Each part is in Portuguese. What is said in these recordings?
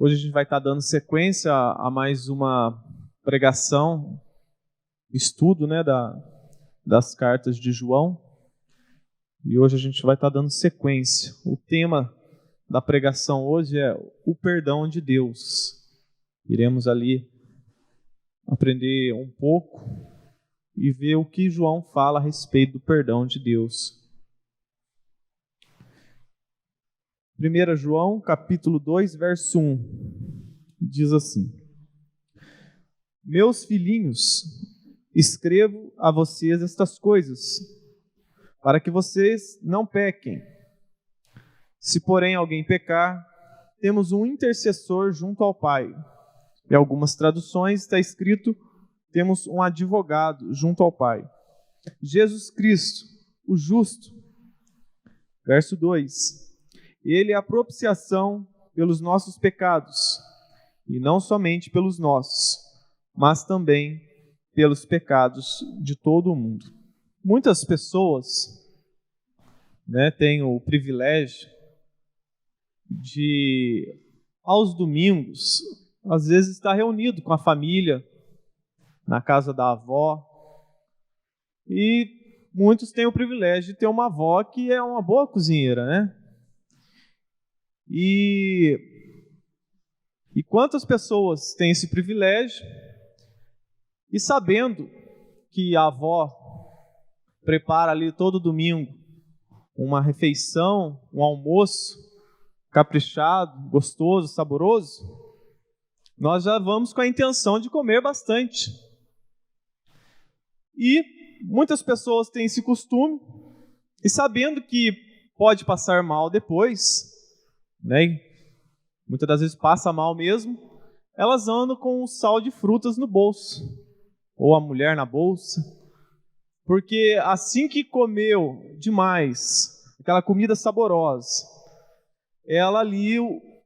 Hoje a gente vai estar dando sequência a mais uma pregação, estudo, né, das cartas de João. E hoje a gente vai estar dando sequência. O tema da pregação hoje é o perdão de Deus. Iremos ali aprender um pouco e ver o que João fala a respeito do perdão de Deus. 1 João, capítulo 2, verso 1, diz assim: Meus filhinhos, escrevo a vocês estas coisas, para que vocês não pequem. Se, porém, alguém pecar, temos um intercessor junto ao Pai. Em algumas traduções está escrito, temos um advogado junto ao Pai. Jesus Cristo, o justo. Verso 2. Ele é a propiciação pelos nossos pecados, e não somente pelos nossos, mas também pelos pecados de todo o mundo. Muitas pessoas, têm o privilégio de, aos domingos, às vezes estar reunido com a família, na casa da avó, e muitos têm o privilégio de ter uma avó que é uma boa cozinheira, né? E quantas pessoas têm esse privilégio e sabendo que a avó prepara ali todo domingo uma refeição, um almoço caprichado, gostoso, saboroso, nós já vamos com a intenção de comer bastante. E muitas pessoas têm esse costume e sabendo que pode passar mal depois, muitas das vezes passa mal mesmo, elas andam com um sal de frutas no bolso, ou a mulher na bolsa, porque assim que comeu demais, aquela comida saborosa, ela ali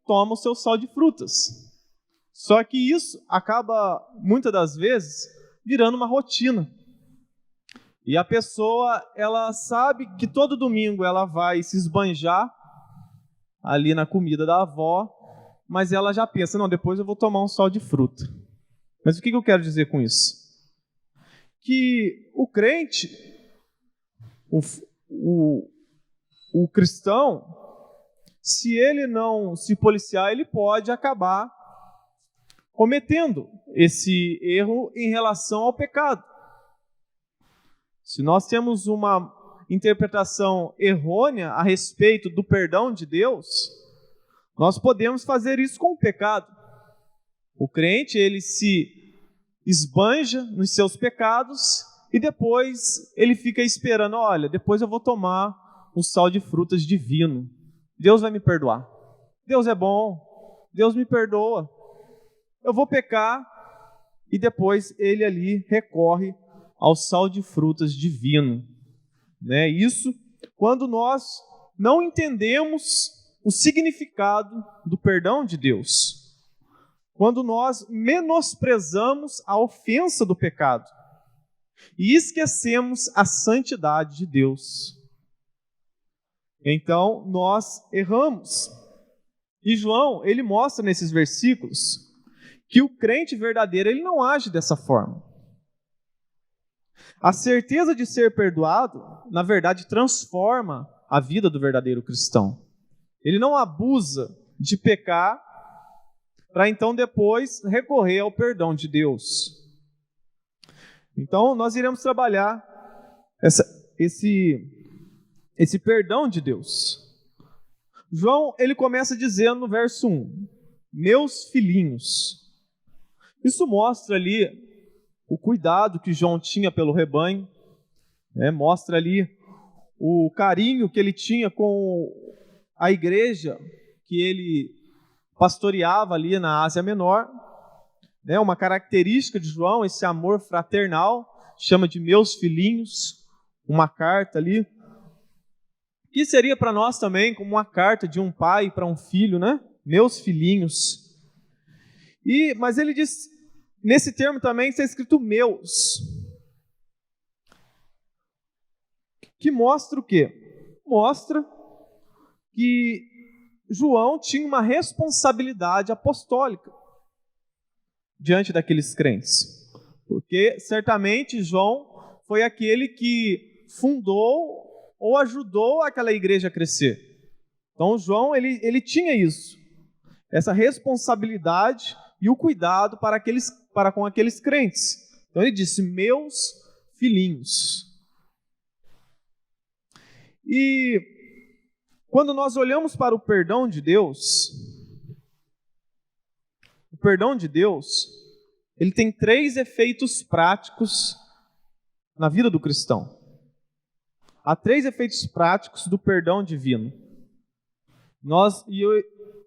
toma o seu sal de frutas. Só que isso acaba, muitas das vezes, virando uma rotina. E a pessoa, ela sabe que todo domingo ela vai se esbanjar ali na comida da avó, mas ela já pensa, não, depois eu vou tomar um sal de fruta. Mas o que eu quero dizer com isso? Que o crente, o cristão, se ele não se policiar, ele pode acabar cometendo esse erro em relação ao pecado. Se nós temos uma interpretação errônea a respeito do perdão de Deus, nós podemos fazer isso com o pecado. O crente, ele se esbanja nos seus pecados e depois ele fica esperando, olha, depois eu vou tomar um sal de frutas divino. Deus vai me perdoar. Deus é bom. Deus me perdoa. Eu vou pecar e depois ele ali recorre ao sal de frutas divino. Isso quando nós não entendemos o significado do perdão de Deus. Quando nós menosprezamos a ofensa do pecado e esquecemos a santidade de Deus. Então, nós erramos. E João, ele mostra nesses versículos que o crente verdadeiro, ele não age dessa forma. A certeza de ser perdoado, na verdade, transforma a vida do verdadeiro cristão. Ele não abusa de pecar para então depois recorrer ao perdão de Deus. Então, nós iremos trabalhar esse perdão de Deus. João, ele começa dizendo no verso 1, meus filhinhos. Isso mostra ali o cuidado que João tinha pelo rebanho, mostra ali o carinho que ele tinha com a igreja que ele pastoreava ali na Ásia Menor. Uma característica de João, esse amor fraternal, chama de meus filhinhos, uma carta ali, que seria para nós também como uma carta de um pai para um filho, meus filhinhos. Mas ele diz, nesse termo também está escrito meus, que mostra o quê? Mostra que João tinha uma responsabilidade apostólica diante daqueles crentes, porque certamente João foi aquele que fundou ou ajudou aquela igreja a crescer. Então João ele tinha isso, essa responsabilidade e o cuidado para com aqueles crentes. Então ele disse: meus filhinhos. E quando nós olhamos para o perdão de Deus, ele tem 3 efeitos práticos na vida do cristão. Há 3 efeitos práticos do perdão divino. Eu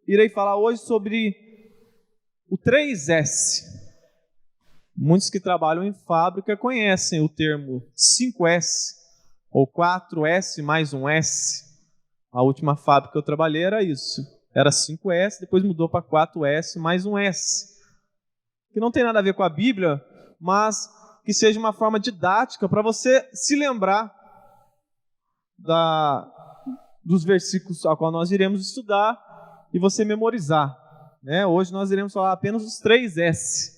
irei falar hoje sobre o 3S. Muitos que trabalham em fábrica conhecem o termo 5S ou 4S mais um S. A última fábrica que eu trabalhei era isso. Era 5S, depois mudou para 4S mais um S. Que não tem nada a ver com a Bíblia, mas que seja uma forma didática para você se lembrar dos versículos a qual nós iremos estudar e você memorizar. Hoje nós iremos falar apenas dos 3S.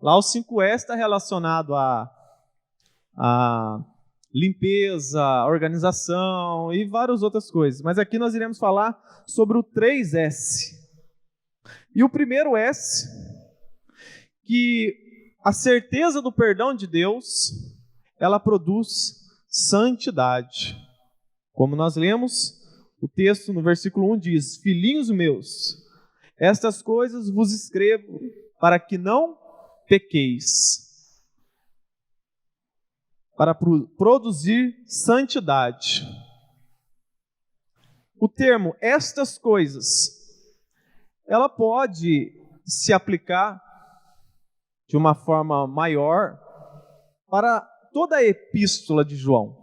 Lá o 5S está relacionado a limpeza, organização e várias outras coisas. Mas aqui nós iremos falar sobre o 3S. E o primeiro S, que a certeza do perdão de Deus, ela produz santidade. Como nós lemos, o texto no versículo 1 diz: filhinhos meus, estas coisas vos escrevo para que não pequeis, para produzir santidade. O termo estas coisas, ela pode se aplicar de uma forma maior para toda a epístola de João,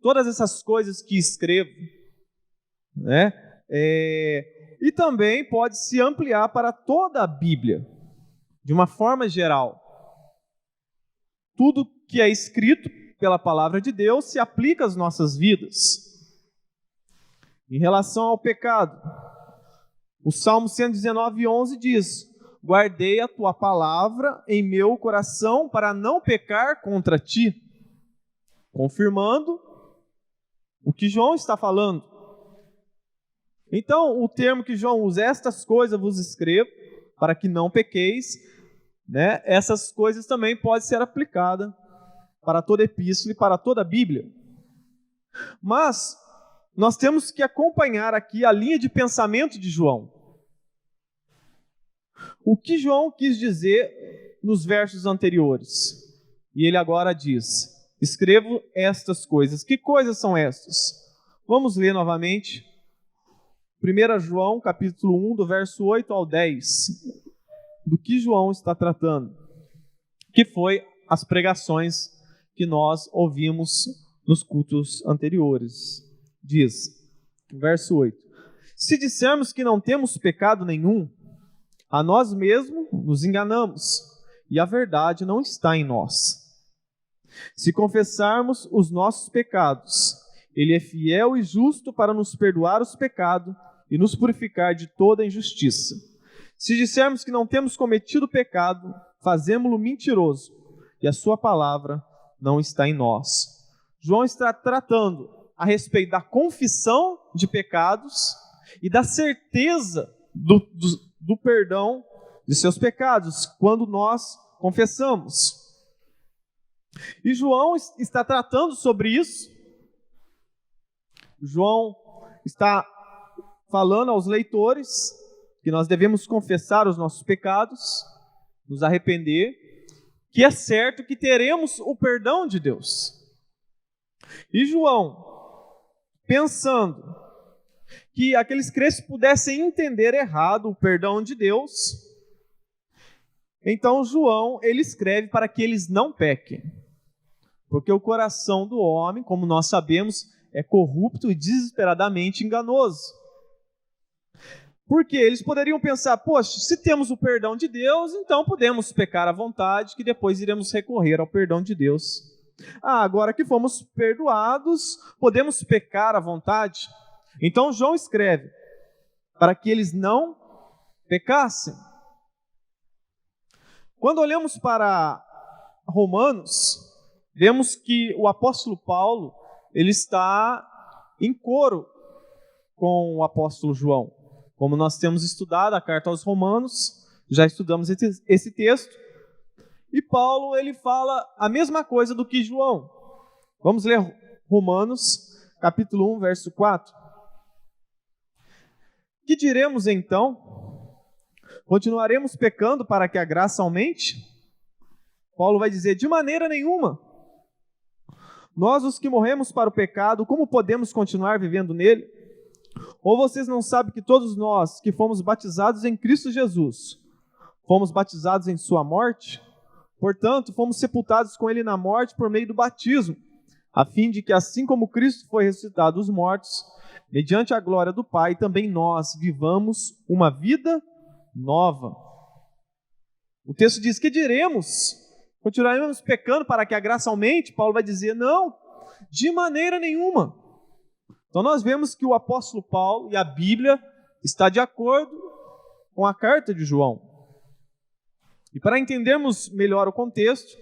Todas essas coisas que escrevo, e também pode se ampliar para toda a Bíblia, de uma forma geral. Tudo que é escrito pela palavra de Deus se aplica às nossas vidas. Em relação ao pecado, o Salmo 119:11 diz: guardei a tua palavra em meu coração para não pecar contra ti, confirmando o que João está falando. Então, o termo que João usa, estas coisas vos escrevo para que não pequeis, essas coisas também podem ser aplicadas para toda epístola e para toda a Bíblia. Mas nós temos que acompanhar aqui a linha de pensamento de João. O que João quis dizer nos versos anteriores? E ele agora diz: escrevo estas coisas. Que coisas são estas? Vamos ler novamente. 1 João, capítulo 1, do verso 8 ao 10. Do que João está tratando? Que foi as pregações que nós ouvimos nos cultos anteriores. Diz, verso 8: se dissermos que não temos pecado nenhum, a nós mesmos nos enganamos, e a verdade não está em nós. Se confessarmos os nossos pecados, Ele é fiel e justo para nos perdoar os pecados e nos purificar de toda injustiça. Se dissermos que não temos cometido pecado, fazemo-lo mentiroso, e a sua palavra não está em nós. João está tratando a respeito da confissão de pecados e da certeza do perdão de seus pecados, quando nós confessamos. E João está tratando sobre isso. João está falando aos leitores que nós devemos confessar os nossos pecados, nos arrepender, que é certo que teremos o perdão de Deus. E João, pensando que aqueles crentes pudessem entender errado o perdão de Deus, então João, ele escreve para que eles não pequem. Porque o coração do homem, como nós sabemos, é corrupto e desesperadamente enganoso. Porque eles poderiam pensar, poxa, se temos o perdão de Deus, então podemos pecar à vontade, que depois iremos recorrer ao perdão de Deus. Agora que fomos perdoados, podemos pecar à vontade? Então João escreve para que eles não pecassem. Quando olhamos para Romanos, vemos que o apóstolo Paulo, ele está em coro com o apóstolo João. Como nós temos estudado a carta aos Romanos, já estudamos esse texto, e Paulo, ele fala a mesma coisa do que João. Vamos ler Romanos, capítulo 1, verso 4. Que diremos então? Continuaremos pecando para que a graça aumente? Paulo vai dizer, de maneira nenhuma. Nós, os que morremos para o pecado, como podemos continuar vivendo nele? Ou vocês não sabem que todos nós que fomos batizados em Cristo Jesus, fomos batizados em sua morte? Portanto, fomos sepultados com ele na morte por meio do batismo, a fim de que, assim como Cristo foi ressuscitado dos mortos, mediante a glória do Pai, também nós vivamos uma vida nova. O texto diz, que diremos? Continuaremos pecando para que a graça aumente? Paulo vai dizer, não, de maneira nenhuma. Então nós vemos que o apóstolo Paulo e a Bíblia está de acordo com a carta de João. E para entendermos melhor o contexto,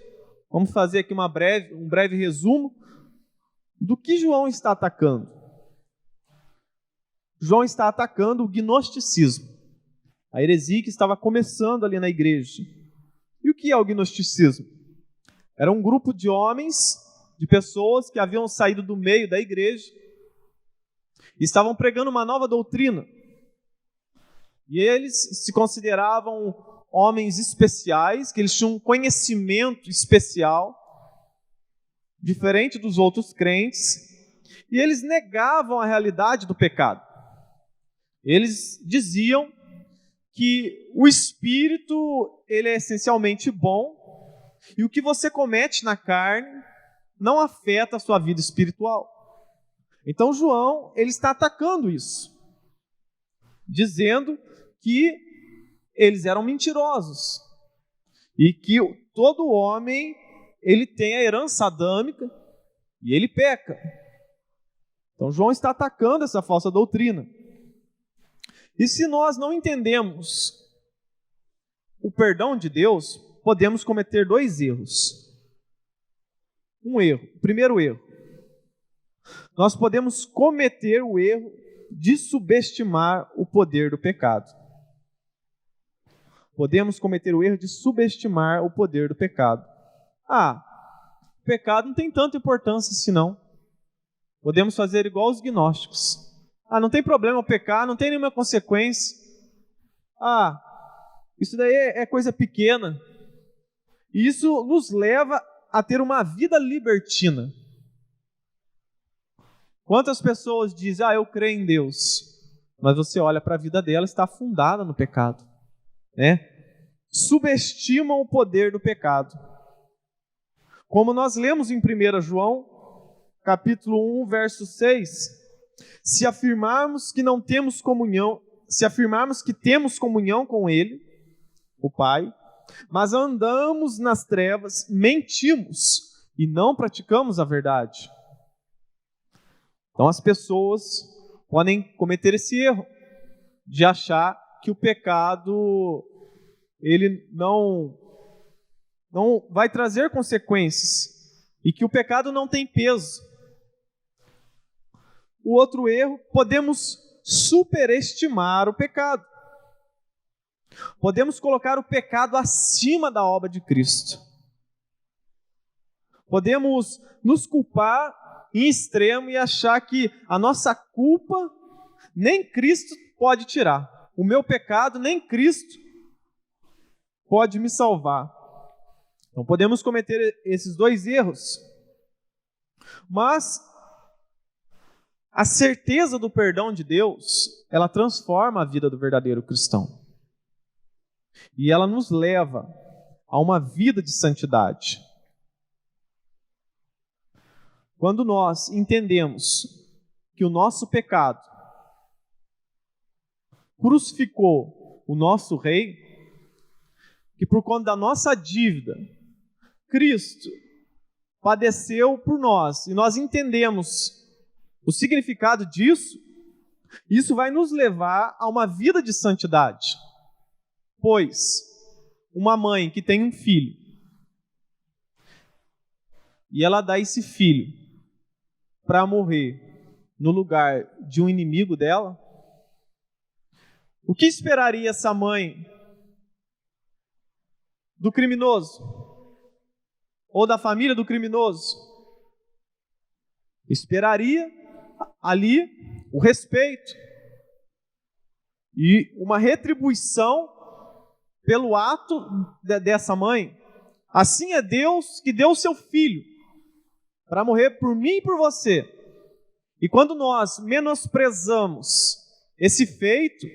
vamos fazer aqui um breve resumo do que João está atacando. João está atacando o gnosticismo, a heresia que estava começando ali na igreja. E o que é o gnosticismo? Era um grupo de homens, de pessoas que haviam saído do meio da igreja e estavam pregando uma nova doutrina. E eles se consideravam homens especiais, que eles tinham um conhecimento especial, diferente dos outros crentes, e eles negavam a realidade do pecado. Eles diziam que o espírito, ele é essencialmente bom, e o que você comete na carne não afeta a sua vida espiritual. Então João, ele está atacando isso, dizendo que eles eram mentirosos, e que todo homem, ele tem a herança adâmica, e ele peca. Então João está atacando essa falsa doutrina. E se nós não entendemos o perdão de Deus, podemos cometer dois erros. Um erro, o primeiro erro. Nós podemos cometer o erro de subestimar o poder do pecado. Podemos cometer o erro de subestimar o poder do pecado. O pecado não tem tanta importância assim não. Podemos fazer igual os gnósticos. Não tem problema pecar, não tem nenhuma consequência. Isso daí é coisa pequena. E isso nos leva a ter uma vida libertina. Quantas pessoas dizem, eu creio em Deus, mas você olha para a vida dela, está afundada no pecado, né? Subestimam o poder do pecado. Como nós lemos em 1 João, capítulo 1, verso 6, se afirmarmos que não temos comunhão, se afirmarmos que temos comunhão com Ele, o Pai, mas andamos nas trevas, mentimos e não praticamos a verdade. Então as pessoas podem cometer esse erro de achar que o pecado ele não vai trazer consequências e que o pecado não tem peso. O outro erro, podemos superestimar o pecado. Podemos colocar o pecado acima da obra de Cristo. Podemos nos culpar em extremo e achar que a nossa culpa nem Cristo pode tirar. O meu pecado nem Cristo pode me salvar. Então podemos cometer esses dois erros. Mas a certeza do perdão de Deus, ela transforma a vida do verdadeiro cristão. E ela nos leva a uma vida de santidade. Quando nós entendemos que o nosso pecado crucificou o nosso Rei, que por conta da nossa dívida, Cristo padeceu por nós, e nós entendemos o significado disso, Isso vai nos levar a uma vida de santidade. Pois uma mãe que tem um filho e ela dá esse filho para morrer no lugar de um inimigo dela, o que esperaria essa mãe do criminoso? Ou da família do criminoso? Esperaria ali o respeito e uma retribuição pelo ato dessa mãe. Assim é Deus que deu o seu filho para morrer por mim e por você. E quando nós menosprezamos esse feito,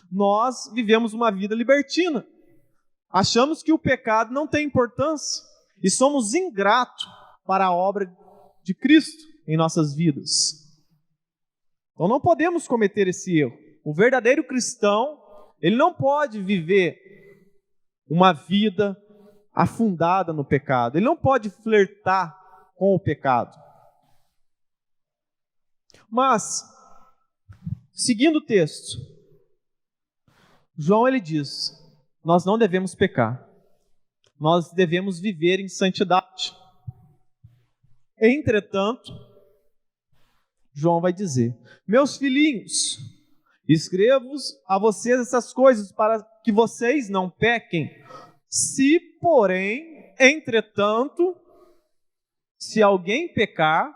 nós vivemos uma vida libertina. Achamos que o pecado não tem importância e somos ingratos para a obra de Cristo em nossas vidas. Então não podemos cometer esse erro. O verdadeiro cristão, ele não pode viver uma vida afundada no pecado. Ele não pode flertar com o pecado. Mas, seguindo o texto, João ele diz: nós não devemos pecar. Nós devemos viver em santidade. Entretanto, João vai dizer: meus filhinhos, escrevo-vos a vocês essas coisas para que vocês não pequem. Se, porém, entretanto, se alguém pecar,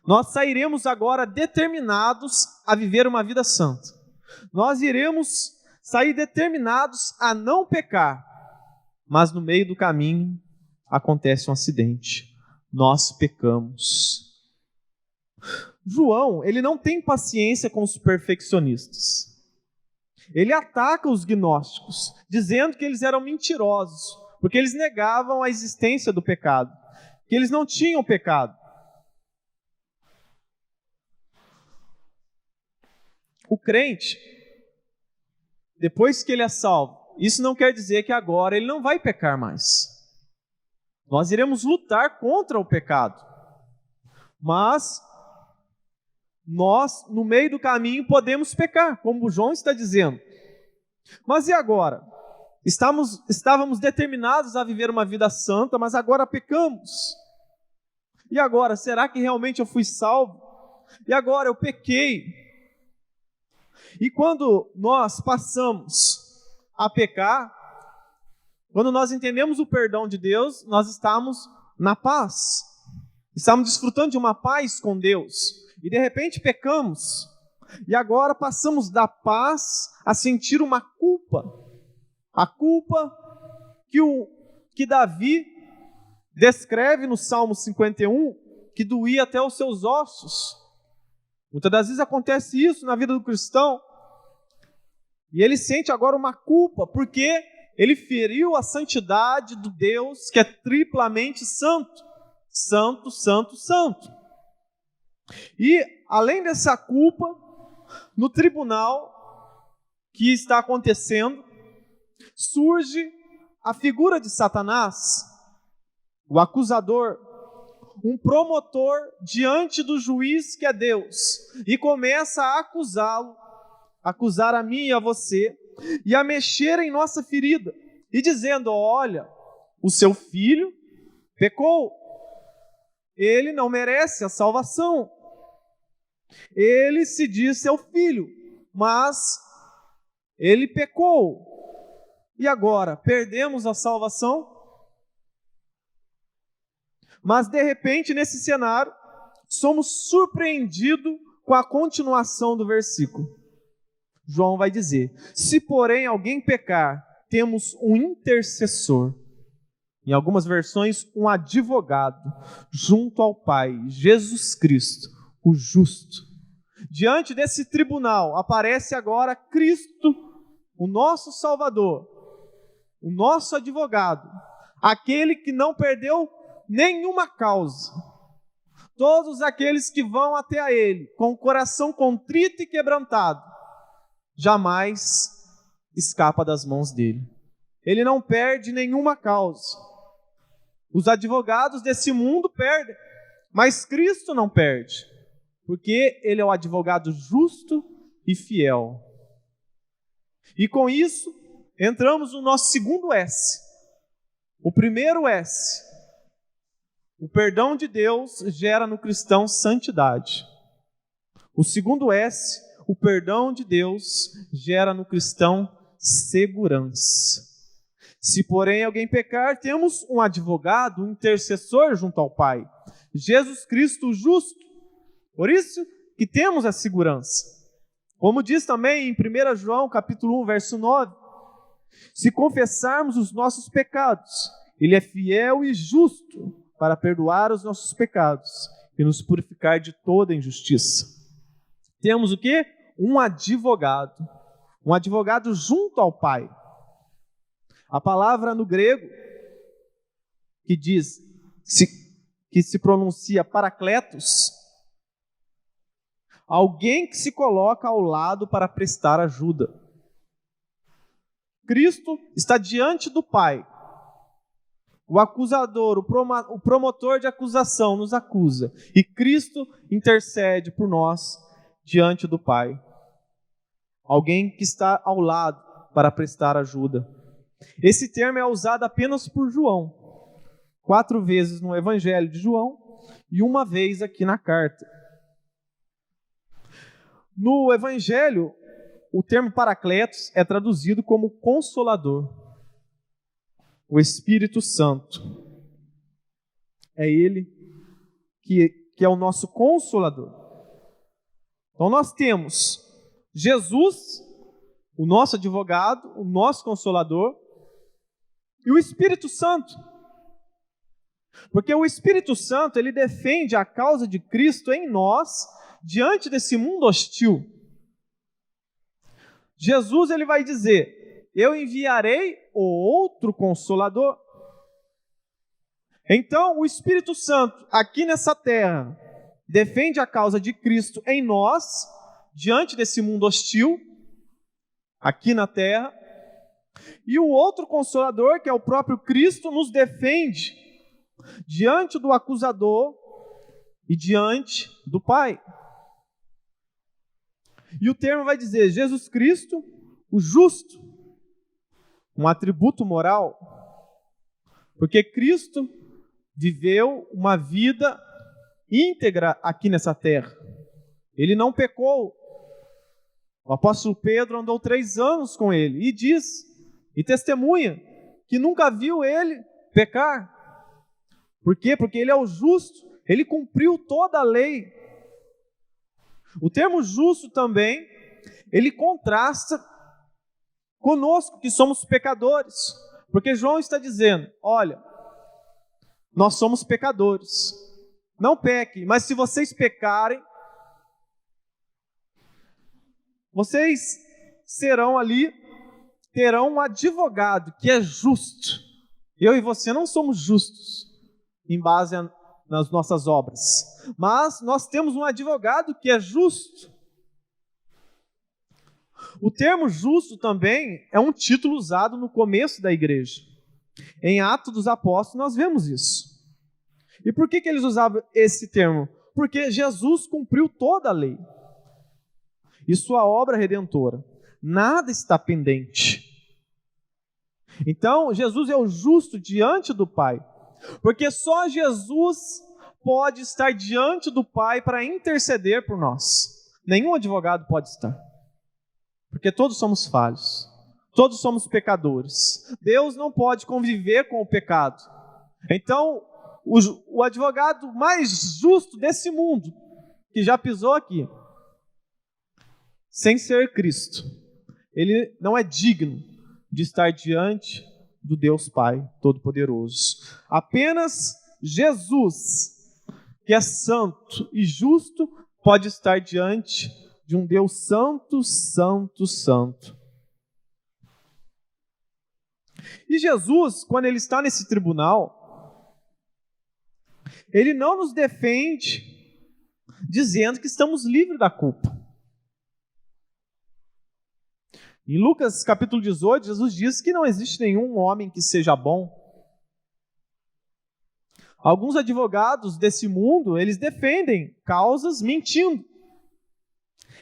nós sairemos agora determinados a viver uma vida santa. Nós iremos sair determinados a não pecar, mas no meio do caminho acontece um acidente. Nós pecamos. João, ele não tem paciência com os perfeccionistas. Ele ataca os gnósticos, dizendo que eles eram mentirosos, porque eles negavam a existência do pecado, que eles não tinham pecado. O crente, depois que ele é salvo, isso não quer dizer que agora ele não vai pecar mais. Nós iremos lutar contra o pecado. Mas nós, no meio do caminho, podemos pecar, como João está dizendo. Mas e agora? Estávamos determinados a viver uma vida santa, mas agora pecamos. E agora, será que realmente eu fui salvo? E agora eu pequei? E quando nós passamos a pecar, quando nós entendemos o perdão de Deus, nós estamos na paz. Estamos desfrutando de uma paz com Deus. E de repente pecamos. E agora passamos da paz a sentir uma culpa. A culpa que Davi descreve no Salmo 51, que doía até os seus ossos. Muitas das vezes acontece isso na vida do cristão. E ele sente agora uma culpa, porque ele feriu a santidade do Deus que é triplamente santo. Santo, santo, santo. E, além dessa culpa, no tribunal que está acontecendo, surge a figura de Satanás, o acusador, um promotor diante do juiz que é Deus, e começa a acusá-lo, acusar a mim e a você, e a mexer em nossa ferida, e dizendo: olha, o seu filho pecou, ele não merece a salvação, ele se diz seu filho, mas ele pecou, e agora, perdemos a salvação? Mas de repente, nesse cenário, somos surpreendidos com a continuação do versículo. João vai dizer: se porém alguém pecar, temos um intercessor, em algumas versões, um advogado, junto ao Pai, Jesus Cristo, o justo. Diante desse tribunal, aparece agora Cristo, o nosso Salvador, o nosso advogado, aquele que não perdeu nenhuma causa. Todos aqueles que vão até a Ele, com o coração contrito e quebrantado, jamais escapa das mãos dele. Ele não perde nenhuma causa. Os advogados desse mundo perdem, mas Cristo não perde. Porque Ele é o advogado justo e fiel. E com isso, entramos no nosso segundo S. O primeiro S. O perdão de Deus gera no cristão santidade. O segundo S. O perdão de Deus gera no cristão segurança. Se, porém, alguém pecar, temos um advogado, um intercessor junto ao Pai, Jesus Cristo o justo. Por isso que temos a segurança. Como diz também em 1 João, capítulo 1, verso 9, se confessarmos os nossos pecados, Ele é fiel e justo para perdoar os nossos pecados e nos purificar de toda injustiça. Temos o quê? Um advogado junto ao Pai. A palavra no grego que diz, que se pronuncia paracletos, alguém que se coloca ao lado para prestar ajuda. Cristo está diante do Pai. O acusador, o promotor de acusação nos acusa. E Cristo intercede por nós diante do Pai. Alguém que está ao lado para prestar ajuda. Esse termo é usado apenas por João. 4 vezes no Evangelho de João e 1 vez aqui na carta. No Evangelho, o termo paracletos é traduzido como consolador. O Espírito Santo. É Ele que é o nosso consolador. Então nós temos Jesus, o nosso advogado, o nosso consolador, e o Espírito Santo. Porque o Espírito Santo, ele defende a causa de Cristo em nós, diante desse mundo hostil. Jesus, ele vai dizer, eu enviarei o outro Consolador. Então, o Espírito Santo, aqui nessa terra, defende a causa de Cristo em nós, diante desse mundo hostil, aqui na terra. E o outro Consolador, que é o próprio Cristo, nos defende diante do acusador e diante do Pai. E o termo vai dizer, Jesus Cristo, o justo, um atributo moral, porque Cristo viveu uma vida íntegra aqui nessa terra. Ele não pecou. O apóstolo Pedro andou 3 anos com ele e diz, e testemunha, que nunca viu ele pecar. Por quê? Porque ele é o justo, ele cumpriu toda a lei. O termo justo também, ele contrasta conosco que somos pecadores. Porque João está dizendo, olha, nós somos pecadores. Não pequem, mas se vocês pecarem, vocês terão um advogado que é justo. Eu e você não somos justos em base nas nossas obras, mas nós temos um advogado que é justo. O termo justo também é um título usado no começo da igreja. Em Atos dos Apóstolos nós vemos isso. E por que eles usavam esse termo? Porque Jesus cumpriu toda a lei e sua obra redentora. Nada está pendente. Então, Jesus é o justo diante do Pai, porque só Jesus pode estar diante do Pai para interceder por nós. Nenhum advogado pode estar, porque todos somos falhos, todos somos pecadores. Deus não pode conviver com o pecado. Então, o advogado mais justo desse mundo, que já pisou aqui, sem ser Cristo, ele não é digno de estar diante do Deus Pai Todo-Poderoso. Apenas Jesus, que é santo e justo, pode estar diante de um Deus santo, santo, santo. E Jesus, quando ele está nesse tribunal, ele não nos defende dizendo que estamos livres da culpa. Em Lucas capítulo 18, Jesus diz que não existe nenhum homem que seja bom. Alguns advogados desse mundo, eles defendem causas mentindo.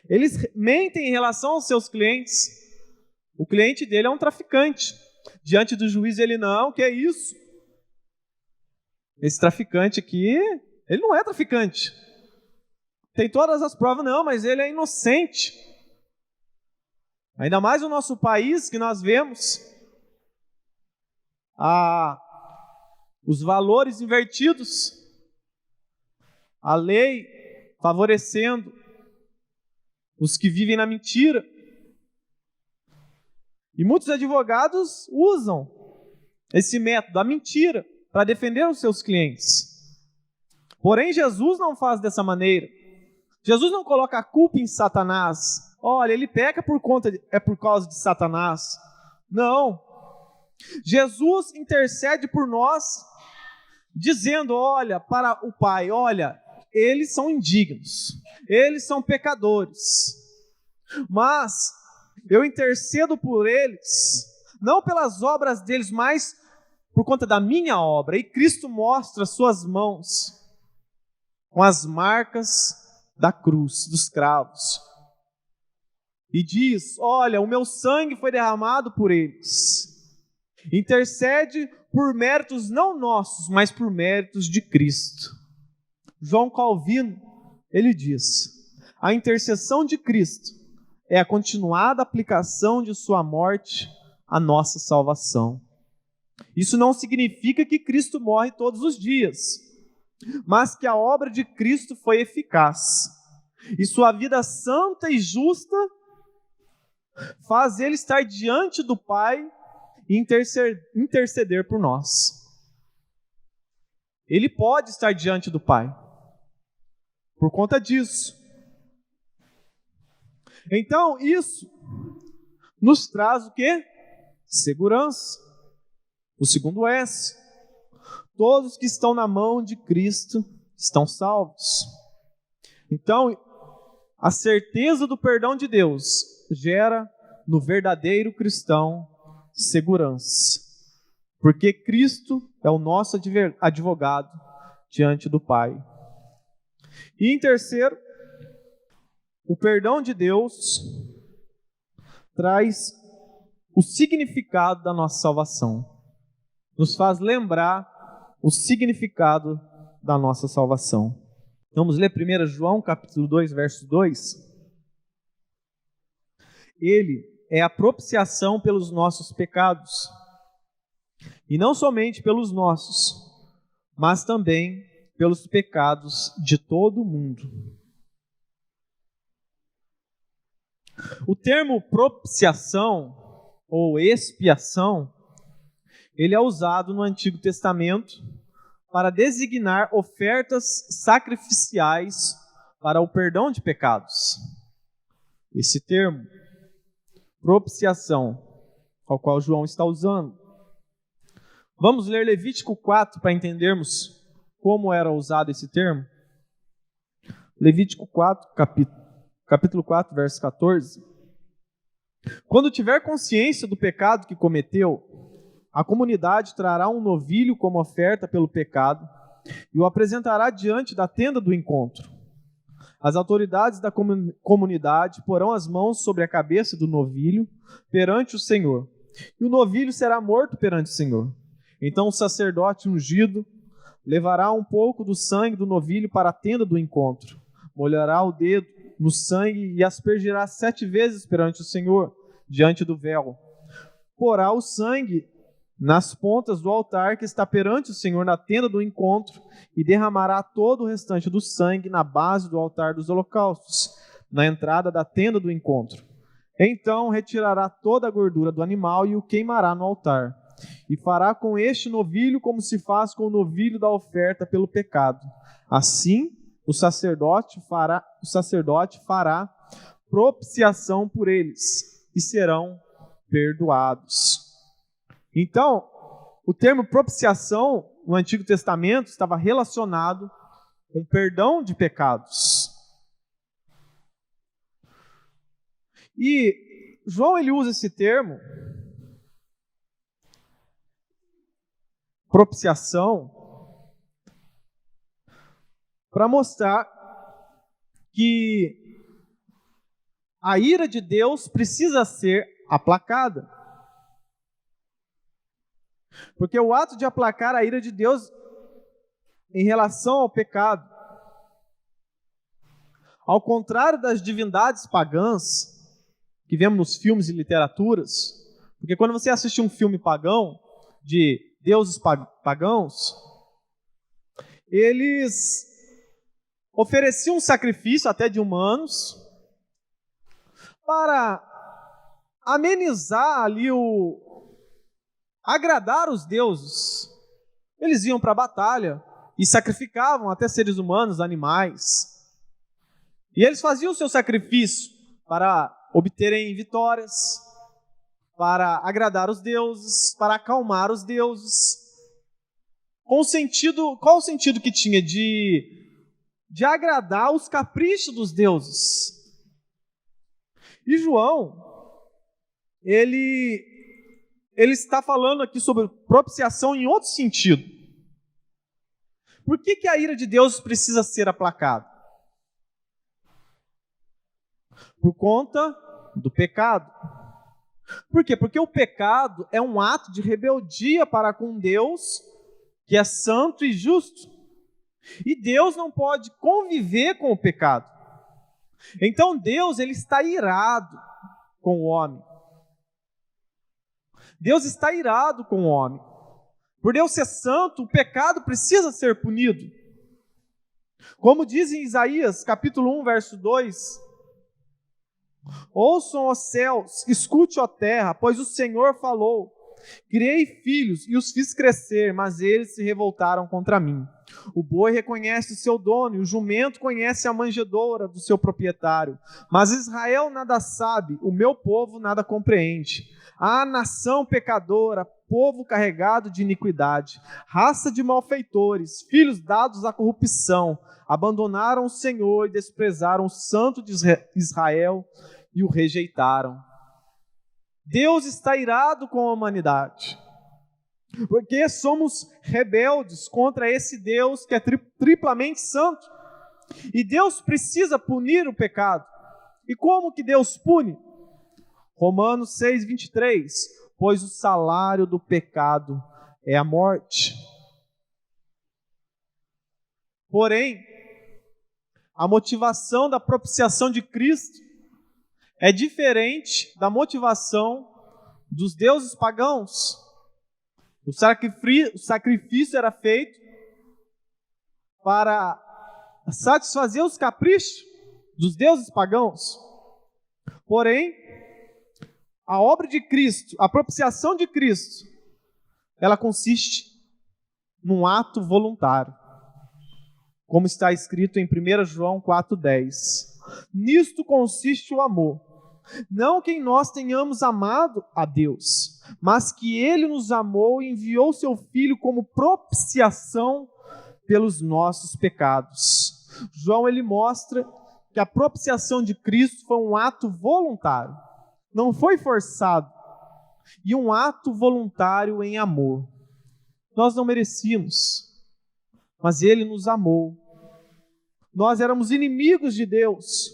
Eles mentem em relação aos seus clientes. O cliente dele é um traficante. Diante do juiz ele não, que é isso? Esse traficante aqui, ele não é traficante. Tem todas as provas, não, mas ele é inocente. Ainda mais no nosso país, que nós vemos os valores invertidos, a lei favorecendo os que vivem na mentira. E muitos advogados usam esse método, a mentira, para defender os seus clientes. Porém, Jesus não faz dessa maneira. Jesus não coloca a culpa em Satanás. Olha, ele peca por causa de Satanás. Não. Jesus intercede por nós, dizendo, olha, para o Pai, olha, eles são indignos, eles são pecadores, mas eu intercedo por eles, não pelas obras deles, mas por conta da minha obra. E Cristo mostra suas mãos com as marcas da cruz, dos cravos, e diz, olha, o meu sangue foi derramado por eles. Intercede por méritos não nossos, mas por méritos de Cristo. João Calvino, ele diz, a intercessão de Cristo é a continuada aplicação de sua morte à nossa salvação. Isso não significa que Cristo morre todos os dias, mas que a obra de Cristo foi eficaz. E sua vida santa e justa faz ele estar diante do Pai e interceder por nós. Ele pode estar diante do Pai por conta disso. Então, isso nos traz o quê? Segurança. O segundo S. Todos que estão na mão de Cristo estão salvos. Então, a certeza do perdão de Deus gera no verdadeiro cristão segurança. Porque Cristo é o nosso advogado diante do Pai. E em terceiro, o perdão de Deus traz o significado da nossa salvação. Nos faz lembrar o significado da nossa salvação. Vamos ler 1 João, capítulo 2, verso 2. Ele é a propiciação pelos nossos pecados. E não somente pelos nossos, mas também pelos pecados de todo o mundo. O termo propiciação ou expiação, ele é usado no Antigo Testamento para designar ofertas sacrificiais para o perdão de pecados. Esse termo, propiciação, ao qual João está usando. Vamos ler Levítico 4 para entendermos como era usado esse termo. Levítico 4, capítulo 4, verso 14. Quando tiver consciência do pecado que cometeu, a comunidade trará um novilho como oferta pelo pecado e o apresentará diante da tenda do encontro. As autoridades da comunidade porão as mãos sobre a cabeça do novilho perante o Senhor, e o novilho será morto perante o Senhor. Então o sacerdote ungido levará um pouco do sangue do novilho para a tenda do encontro, molhará o dedo no sangue e aspergirá 7 vezes perante o Senhor, diante do véu. Porá o sangue nas pontas do altar que está perante o Senhor na tenda do encontro e derramará todo o restante do sangue na base do altar dos holocaustos, na entrada da tenda do encontro. Então retirará toda a gordura do animal e o queimará no altar. E fará com este novilho como se faz com o novilho da oferta pelo pecado. Assim, o sacerdote fará propiciação por eles e serão perdoados. Então, o termo propiciação no Antigo Testamento estava relacionado com perdão de pecados. E João ele usa esse termo, propiciação, para mostrar que a ira de Deus precisa ser aplacada. Porque o ato de aplacar a ira de Deus em relação ao pecado, ao contrário das divindades pagãs que vemos nos filmes e literaturas, porque quando você assiste um filme pagão, de deuses pagãos, eles ofereciam um sacrifício até de humanos para amenizar ali agradar os deuses. Eles iam para a batalha e sacrificavam até seres humanos, animais. E eles faziam o seu sacrifício para obterem vitórias, para agradar os deuses, para acalmar os deuses. Qual o sentido que tinha de agradar os caprichos dos deuses? E João, ele está falando aqui sobre propiciação em outro sentido. Por que a ira de Deus precisa ser aplacada? Por conta do pecado. Por quê? Porque o pecado é um ato de rebeldia para com Deus, que é santo e justo. E Deus não pode conviver com o pecado. Então Deus, ele está irado com o homem. Deus está irado com o homem. Por Deus ser santo, o pecado precisa ser punido. Como diz em Isaías, capítulo 1, verso 2: ouçam os céus, escute a terra, pois o Senhor falou. Criei filhos e os fiz crescer, mas eles se revoltaram contra mim. O boi reconhece o seu dono e o jumento conhece a manjedoura do seu proprietário. Mas Israel nada sabe, o meu povo nada compreende. A nação pecadora, povo carregado de iniquidade, raça de malfeitores, filhos dados à corrupção, abandonaram o Senhor e desprezaram o Santo de Israel e o rejeitaram. Deus está irado com a humanidade, porque somos rebeldes contra esse Deus que é triplamente santo. E Deus precisa punir o pecado. E como que Deus pune? Romanos 6, 23. Pois o salário do pecado é a morte. Porém, a motivação da propiciação de Cristo é diferente da motivação dos deuses pagãos. O sacrifício era feito para satisfazer os caprichos dos deuses pagãos. Porém, a obra de Cristo, a propiciação de Cristo, ela consiste num ato voluntário, como está escrito em 1 João 4,10. Nisto consiste o amor, não que nós tenhamos amado a Deus, mas que Ele nos amou e enviou seu Filho como propiciação pelos nossos pecados. João, ele mostra que a propiciação de Cristo foi um ato voluntário, não foi forçado, e um ato voluntário em amor. Nós não merecíamos, mas Ele nos amou. Nós éramos inimigos de Deus,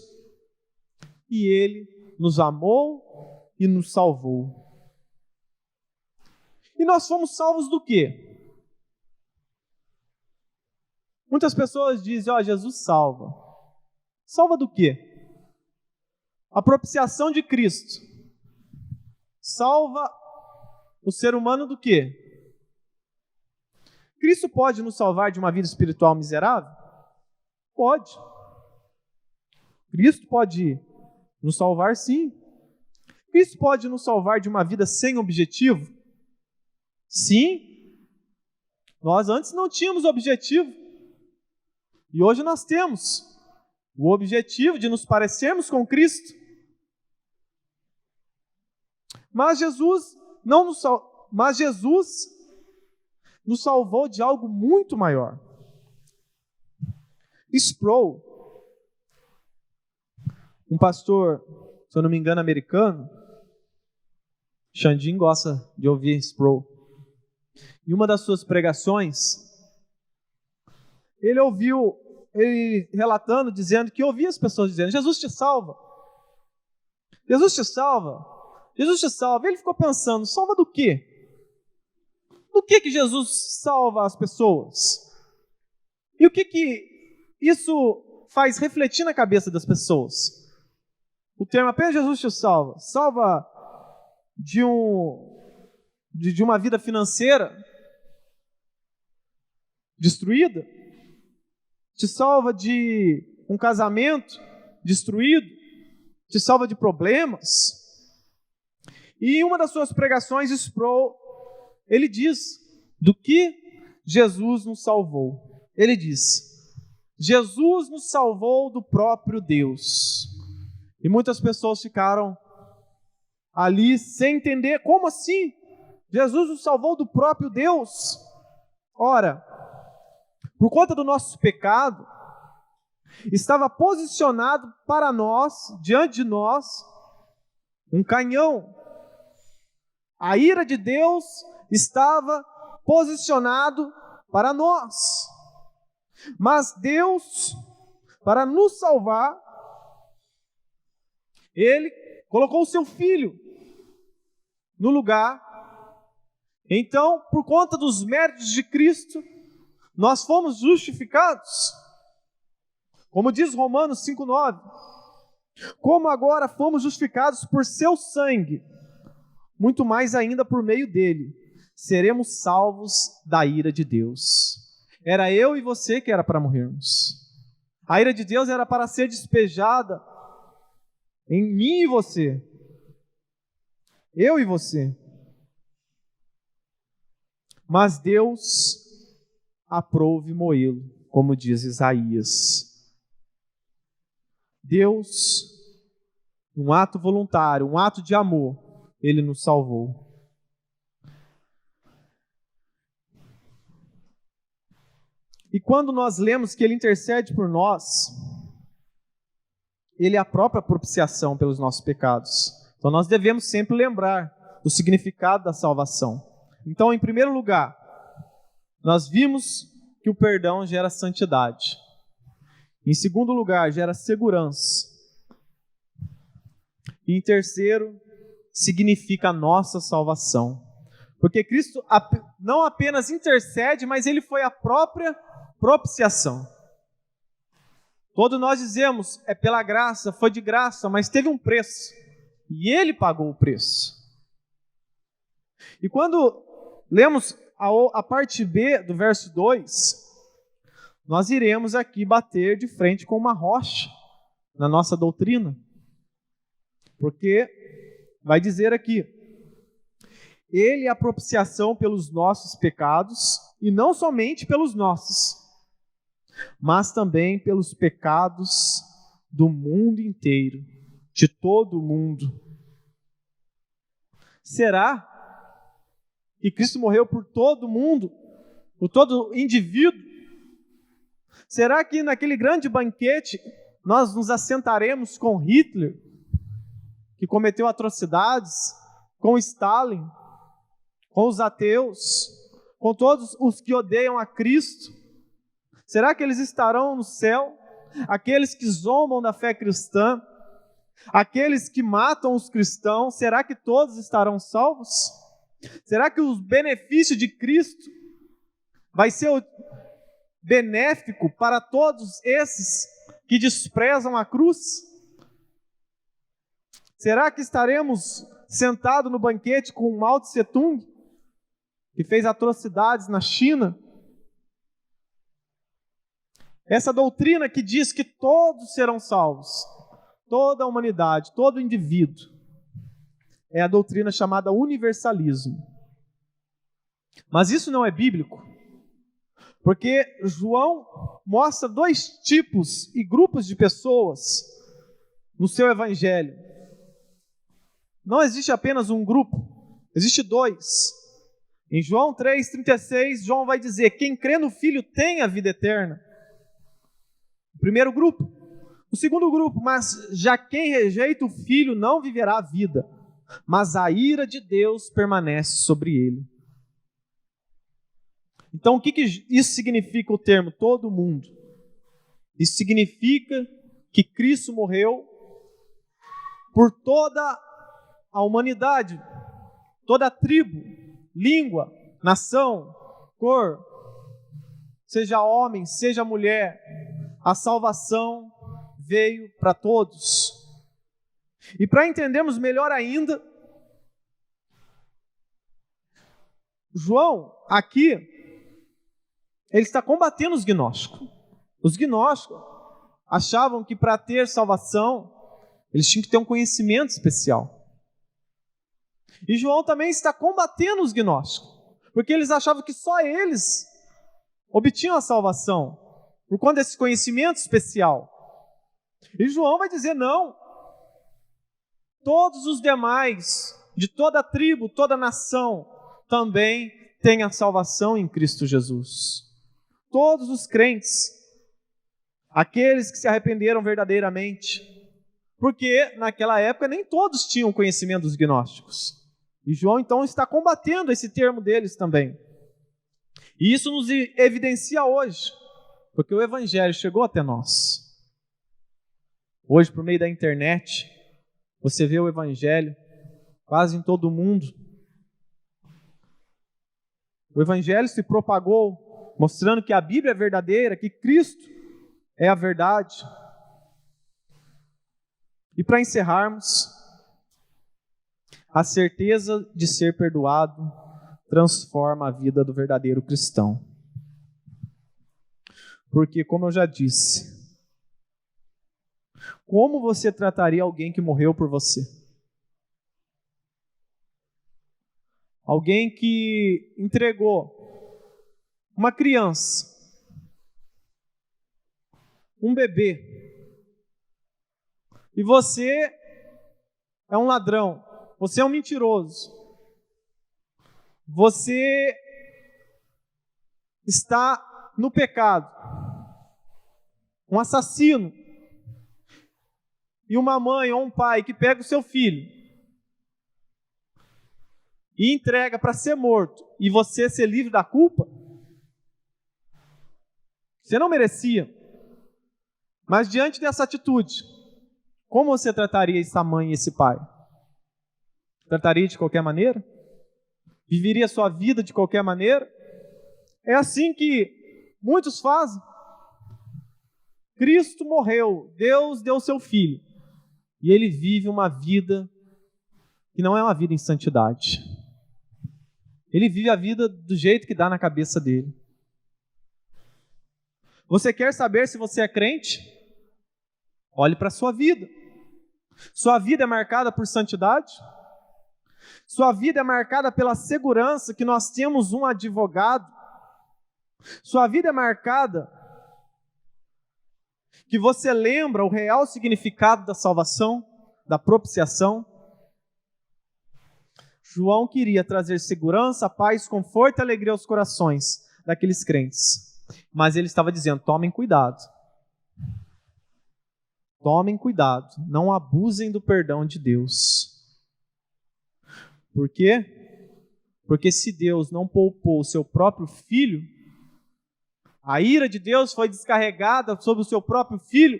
e Ele nos amou e nos salvou. E nós fomos salvos do quê? Muitas pessoas dizem, Jesus salva. Salva do quê? A propiciação de Cristo salva o ser humano do quê? Cristo pode nos salvar de uma vida espiritual miserável? Pode. Cristo pode nos salvar, sim. Cristo pode nos salvar de uma vida sem objetivo? Sim. Nós antes não tínhamos objetivo. E hoje nós temos o objetivo de nos parecermos com Cristo. Mas Jesus nos salvou de algo muito maior. Sproul, um pastor, se eu não me engano, americano, Xandinho gosta de ouvir Sproul. Em uma das suas pregações, ele ouviu ele relatando, dizendo que ouvia as pessoas dizendo: Jesus te salva, Jesus te salva, Jesus te salva. Ele ficou pensando: salva do quê? Do que Jesus salva as pessoas? E o que isso faz refletir na cabeça das pessoas? O termo apenas Jesus te salva. Salva de uma vida financeira destruída? Te salva de um casamento destruído? Te salva de problemas? E em uma das suas pregações, Sproul, ele diz do que Jesus nos salvou. Ele diz: Jesus nos salvou do próprio Deus. E muitas pessoas ficaram ali sem entender: como assim? Jesus nos salvou do próprio Deus? Ora, por conta do nosso pecado, estava posicionado para nós, diante de nós, um canhão. A ira de Deus estava posicionado para nós. Mas Deus, para nos salvar, Ele colocou o seu Filho no lugar. Então, por conta dos méritos de Cristo, nós fomos justificados. Como diz Romanos 5,9: como agora fomos justificados por seu sangue, muito mais ainda por meio dele, seremos salvos da ira de Deus. Era eu e você que era para morrermos. A ira de Deus era para ser despejada em mim e você. Eu e você. Mas Deus aprove moê-lo, como diz Isaías. Deus, um ato voluntário, um ato de amor, Ele nos salvou. E quando nós lemos que Ele intercede por nós, Ele é a própria propiciação pelos nossos pecados. Então nós devemos sempre lembrar do significado da salvação. Então, em primeiro lugar, nós vimos que o perdão gera santidade. Em segundo lugar, gera segurança. E em terceiro, significa a nossa salvação. Porque Cristo não apenas intercede, mas Ele foi a própria propiciação. Todos nós dizemos: é pela graça, foi de graça, mas teve um preço. E Ele pagou o preço. E quando lemos a parte B do verso 2, nós iremos aqui bater de frente com uma rocha na nossa doutrina. Porque vai dizer aqui: Ele é a propiciação pelos nossos pecados, e não somente pelos nossos, mas também pelos pecados do mundo inteiro, de todo o mundo. Será que Cristo morreu por todo mundo, por todo indivíduo? Será que naquele grande banquete nós nos assentaremos com Hitler, que cometeu atrocidades, com Stalin, com os ateus, com todos os que odeiam a Cristo? Será que eles estarão no céu? Aqueles que zombam da fé cristã, aqueles que matam os cristãos, será que todos estarão salvos? Será que o benefício de Cristo vai ser benéfico para todos esses que desprezam a cruz? Será que estaremos sentados no banquete com Mao Tse Tung, que fez atrocidades na China? Essa doutrina que diz que todos serão salvos, toda a humanidade, todo indivíduo, é a doutrina chamada universalismo. Mas isso não é bíblico, porque João mostra dois tipos e grupos de pessoas no seu evangelho. Não existe apenas um grupo, existe dois. Em João 3,36, João vai dizer: quem crê no Filho tem a vida eterna. O primeiro grupo. O segundo grupo: mas já quem rejeita o Filho não viverá a vida, mas a ira de Deus permanece sobre ele. Então, o que isso significa, o termo todo mundo? Isso significa que Cristo morreu por toda a humanidade, toda a tribo, língua, nação, cor, seja homem, seja mulher, a salvação veio para todos. E para entendermos melhor ainda, João, aqui, ele está combatendo os gnósticos. Os gnósticos achavam que para ter salvação, eles tinham que ter um conhecimento especial. E João também está combatendo os gnósticos, porque eles achavam que só eles obtinham a salvação, por conta desse conhecimento especial. E João vai dizer, não, todos os demais, de toda a tribo, toda a nação, também têm a salvação em Cristo Jesus. Todos os crentes, aqueles que se arrependeram verdadeiramente, porque naquela época nem todos tinham conhecimento dos gnósticos. E João então está combatendo esse termo deles também. E isso nos evidencia hoje, porque o Evangelho chegou até nós. Hoje, por meio da internet, você vê o Evangelho quase em todo o mundo. O Evangelho se propagou, mostrando que a Bíblia é verdadeira, que Cristo é a verdade. E para encerrarmos, a certeza de ser perdoado transforma a vida do verdadeiro cristão. Porque, como eu já disse, como você trataria alguém que morreu por você? Alguém que entregou uma criança, um bebê, e você é um ladrão, você é um mentiroso, você está no pecado, um assassino, e uma mãe ou um pai que pega o seu filho e entrega para ser morto, e você ser livre da culpa, você não merecia. Mas diante dessa atitude, como você trataria essa mãe e esse pai? Trataria de qualquer maneira? Viveria a sua vida de qualquer maneira? É assim que muitos fazem. Cristo morreu, Deus deu seu Filho, e Ele vive uma vida que não é uma vida em santidade. Ele vive a vida do jeito que dá na cabeça dele. Você quer saber se você é crente? Olhe para a sua vida. Sua vida é marcada por santidade? Sua vida é marcada pela segurança que nós temos um advogado? Sua vida é marcada que você lembra o real significado da salvação, da propiciação? João queria trazer segurança, paz, conforto e alegria aos corações daqueles crentes. Mas ele estava dizendo, tomem cuidado. Tomem cuidado, não abusem do perdão de Deus. Por quê? Porque se Deus não poupou o seu próprio Filho, a ira de Deus foi descarregada sobre o seu próprio Filho,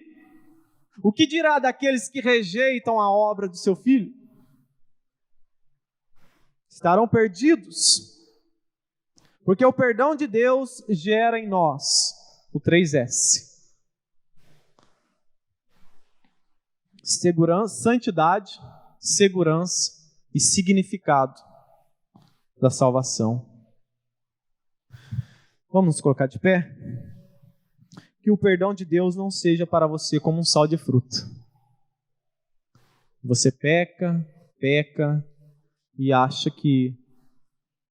o que dirá daqueles que rejeitam a obra do seu Filho? Estarão perdidos, porque o perdão de Deus gera em nós o 3S. Segurança, santidade, segurança e significado da salvação. Vamos nos colocar de pé? Que o perdão de Deus não seja para você como um sal de fruta. Você peca e acha que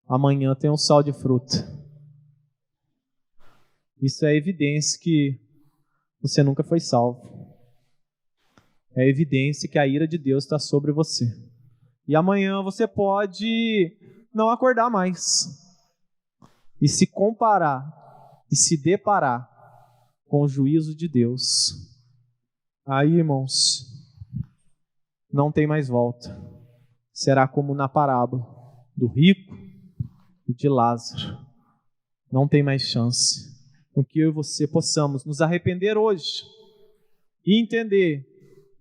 amanhã tem um sal de fruta. Isso é evidência que você nunca foi salvo. É evidência que a ira de Deus está sobre você. E amanhã você pode não acordar mais e se comparar e se deparar com o juízo de Deus. Aí, irmãos, não tem mais volta. Será como na parábola do rico e de Lázaro. Não tem mais chance. com que eu e você possamos nos arrepender hoje e entender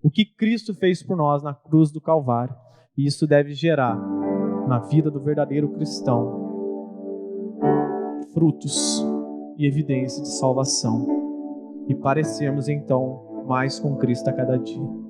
o que Cristo fez por nós na cruz do Calvário. E isso deve gerar na vida do verdadeiro cristão frutos e evidência de salvação, e parecermos então mais com Cristo a cada dia.